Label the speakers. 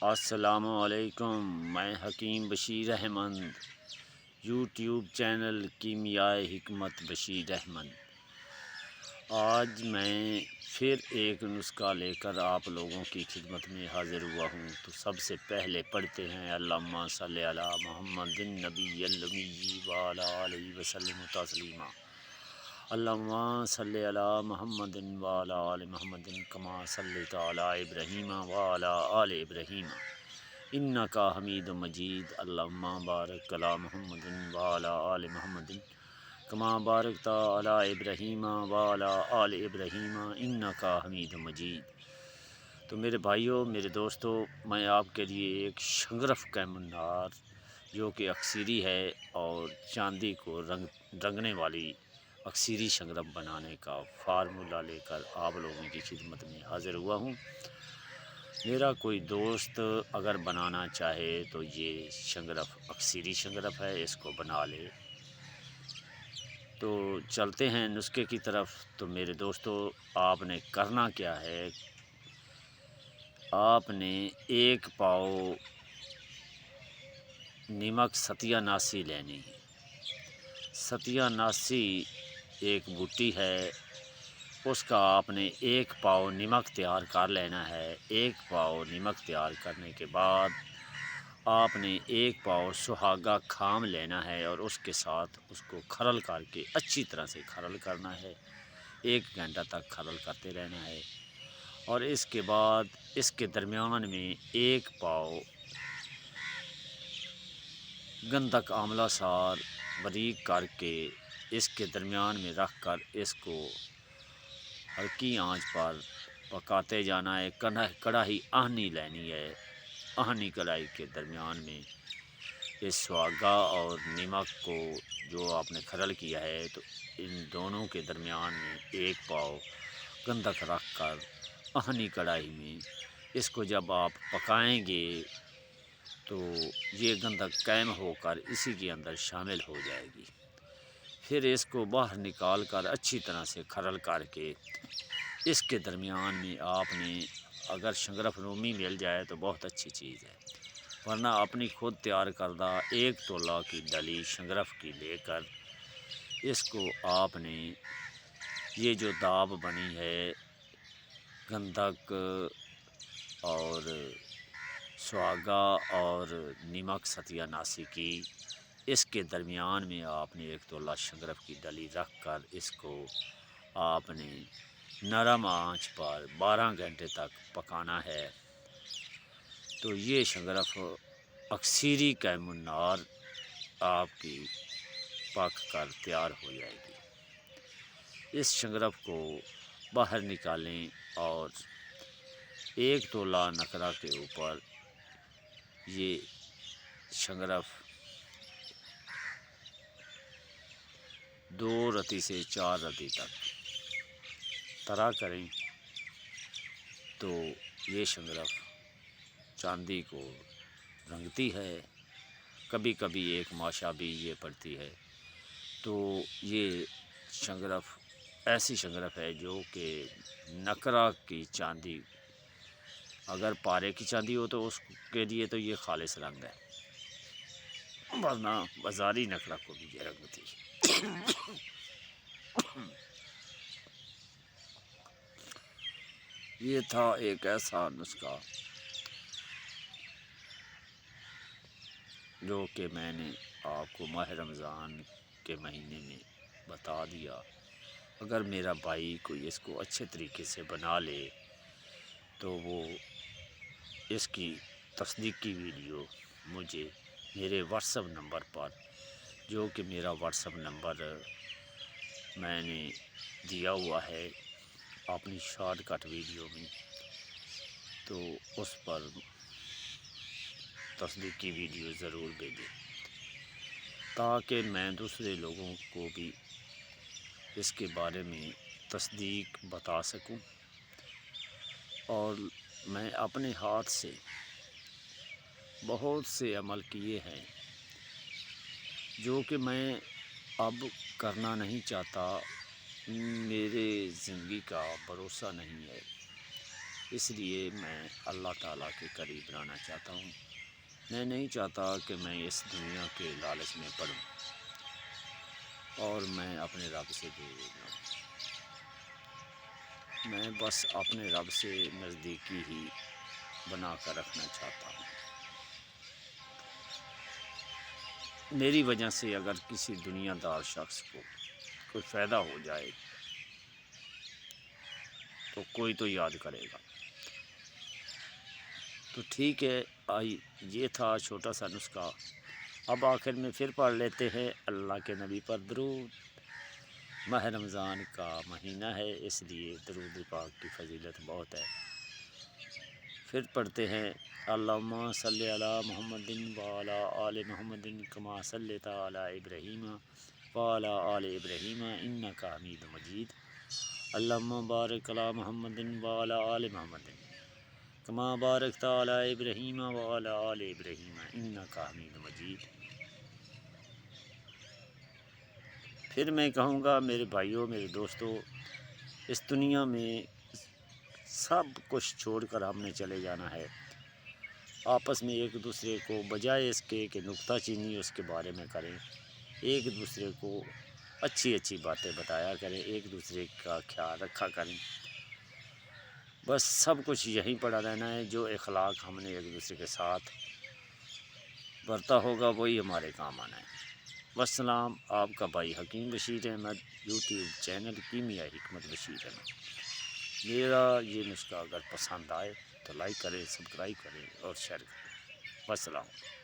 Speaker 1: السلام علیکم، میں حکیم بشیر احمد، یوٹیوب چینل کیمیائے حکمت بشیر احمد۔ آج میں پھر ایک نسخہ لے کر آپ لوگوں کی خدمت میں حاضر ہوا ہوں۔ تو سب سے پہلے پڑھتے ہیں اللہم صلی علی محمد النبی الامی وعلی آلہ وسلم تسلیما۔ اللہم صلی علی محمد وعلی آل محمد کما صلیت علی ابراہیم وعلی آل ابراہیم انک حمید مجید۔ اللہم بارک علی محمد وعلی آل محمد کما بارکت علی ابراہیم وعلی آل ابراہیم انک حمید مجید۔ تو میرے بھائیوں، میرے دوستوں، میں آپ کے لیے ایک شنگرف کیمنار جو کہ اکثیری ہے اور چاندی کو رنگنے والی اکثیری شنگرف بنانے کا فارمولہ لے کر آپ لوگوں کی خدمت میں حاضر ہوا ہوں۔ میرا کوئی دوست اگر بنانا چاہے تو یہ شنگرف اکثیری شنگرف ہے، اس کو بنا لے۔ تو چلتے ہیں نسخے کی طرف۔ تو میرے دوستو، آپ نے کرنا کیا ہے، آپ نے 1 پاؤ نمک ستیا ناسی لینی ہے۔ ستیا ناسی ایک بوٹی ہے، اس کا آپ نے 1 پاؤ نمک تیار کر لینا ہے۔ 1 پاؤ نمک تیار کرنے کے بعد آپ نے 1 پاؤ سہاگا کھام لینا ہے اور اس کے ساتھ اس کو کھرل کر کے اچھی طرح سے کھرل کرنا ہے۔ 1 گھنٹہ تک کھرل کرتے رہنا ہے، اور اس کے بعد اس کے درمیان میں 1 پاؤ گندک آملہ سار باریک کر کے اس کے درمیان میں رکھ کر اس کو ہلکی آنچ پر پکاتے جانا ہے۔ کڑاہی آہنی لینی ہے۔ آہنی کڑاہی کے درمیان میں اس سہاگا اور نمک کو جو آپ نے کھرل کیا ہے، تو ان دونوں کے درمیان میں 1 پاؤ گندک رکھ کر آہنی کڑاہی میں اس کو جب آپ پکائیں گے تو یہ گندک قائم ہو کر اسی کے اندر شامل ہو جائے گی۔ پھر اس کو باہر نکال کر اچھی طرح سے کھرل کر کے اس کے درمیان میں آپ نے اگر شنگرف رومی مل جائے تو بہت اچھی چیز ہے، ورنہ اپنی خود تیار کردہ 1 تولہ کی ڈلی شنگرف کی لے کر اس کو آپ نے یہ جو داب بنی ہے گندک اور سہاگا اور نمک ستیا ناسی کی، اس کے درمیان میں آپ نے 1 تولہ شنگرف کی ڈلی رکھ کر اس کو آپ نے نرم آنچ پر 12 گھنٹے تک پکانا ہے۔ تو یہ شنگرف اکثیری کیمنار آپ کی پک کر تیار ہو جائے گی۔ اس شنگرف کو باہر نکالیں اور 1 تولہ نکرہ کے اوپر یہ شنگرف 2 رتی سے 4 رتی تک طرح کریں تو یہ شنگرف چاندی کو رنگتی ہے۔ کبھی کبھی 1 ماشا بھی یہ پڑتی ہے۔ تو یہ شنگرف ایسی شنگرف ہے جو کہ نکرہ کی چاندی، اگر پارے کی چاندی ہو تو اس کے لیے تو یہ خالص رنگ ہے، ورنہ بازاری نکرہ کو بھی یہ رنگتی ہے۔ یہ تھا ایک ایسا نسخہ جو کہ میں نے آپ کو ماہ رمضان کے مہینے میں بتا دیا۔ اگر میرا بھائی کوئی اس کو اچھے طریقے سے بنا لے تو وہ اس کی تصدیقی ویڈیو مجھے میرے واٹس ایپ نمبر پر، جو کہ میرا واٹس ایپ نمبر میں نے دیا ہوا ہے اپنی شارٹ کٹ ویڈیو میں، تو اس پر تصدیقی ویڈیو ضرور بھیجیں تاکہ میں دوسرے لوگوں کو بھی اس کے بارے میں تصدیق بتا سکوں۔ اور میں اپنے ہاتھ سے بہت سے عمل کیے ہیں جو کہ میں اب کرنا نہیں چاہتا، میرے زندگی کا بھروسہ نہیں ہے۔ اس لیے میں اللہ تعالیٰ کے قریب رہنا چاہتا ہوں۔ میں نہیں چاہتا کہ میں اس دنیا کے لالچ میں پڑوں اور میں اپنے رب سے دور جاؤں۔ میں بس اپنے رب سے نزدیکی ہی بنا کر رکھنا چاہتا ہوں۔ میری وجہ سے اگر کسی دنیا دار شخص کو کوئی فائدہ ہو جائے تو کوئی تو یاد کرے گا۔ تو ٹھیک ہے، یہ تھا چھوٹا سا نسخہ۔ اب آخر میں پھر پڑھ لیتے ہیں اللہ کے نبی پر درود۔ ماہ رمضان کا مہینہ ہے، اس لیے درود پاک کی فضیلت بہت ہے۔ پھر پڑھتے ہیں اللہم صلی علی محمد وعلی آل محمد کما صلیت علی ابراہیم وعلی آل ابراہیم انک حمید مجید۔ اللہم بارک علی محمد وعلی آل محمد کما بارکت علی ابراہیم وعلی آل ابراہیم انک حمید مجید۔ پھر میں کہوں گا میرے بھائیوں، میرے دوستوں، اس دنیا میں سب کچھ چھوڑ کر ہم نے چلے جانا ہے۔ آپس میں ایک دوسرے کو بجائے اس کے کہ نکتہ چینی اس کے بارے میں کریں، ایک دوسرے کو اچھی اچھی باتیں بتایا کریں، ایک دوسرے کا خیال رکھا کریں۔ بس سب کچھ یہیں پڑا رہنا ہے۔ جو اخلاق ہم نے ایک دوسرے کے ساتھ برتا ہوگا وہی ہمارے کام آنا ہے۔ والسلام، آپ کا بھائی حکیم بشیر احمد، یوٹیوب چینل کیمیائی حکمت بشیر احمد۔ میرا یہ نسخہ اگر پسند آئے تو لائک کریں، سبسکرائب کریں اور شیئر کریں۔ والسلام۔